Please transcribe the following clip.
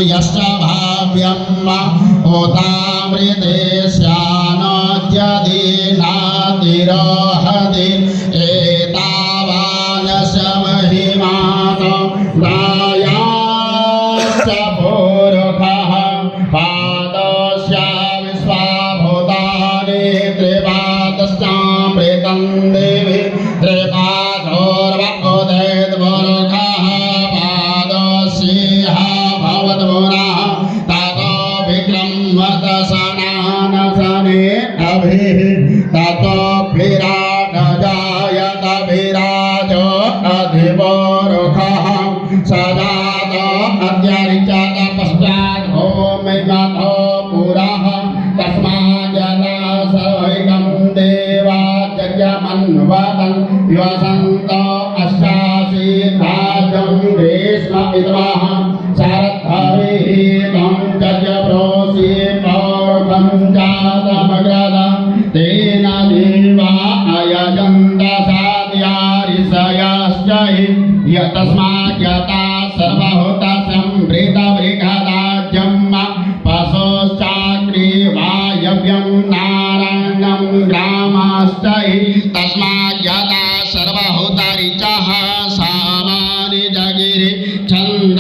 यश्च भाव्यम् उतामृतेश्यानोद्यदीनातिरोहति एतावानश महिमानो रायाश्च पुरुषः पादस्य विश्वाभूतानि त्रिपादश्चामृतं देवी त्रिपादोर्वोदेद्पुरुषः पादस्यः भवद्पुनः ततो विक्रमदशनानशने अभिः ततो विराटजायत विराजो अधिपुरुषः सजात अद्यरिचत पश्चात् भूमिगतो पुरः तस्माज्जला सवैकं देवा यज्ञमन्वतन् वसन्त अष्टाशीर्भाजं ग्रीष्म विद्मः शरद्धविहितं यज्ञप्रोषि पौर्वं जातमग्रद तेन देवा अयजन्त साध्यारिषयश्च हि तस्माज्जता सर्वभूत संवृतबृहदाज्यं पशोश्चाग्रीवायव्यं नारायणं ग्रामश्च हि तस्माज्जता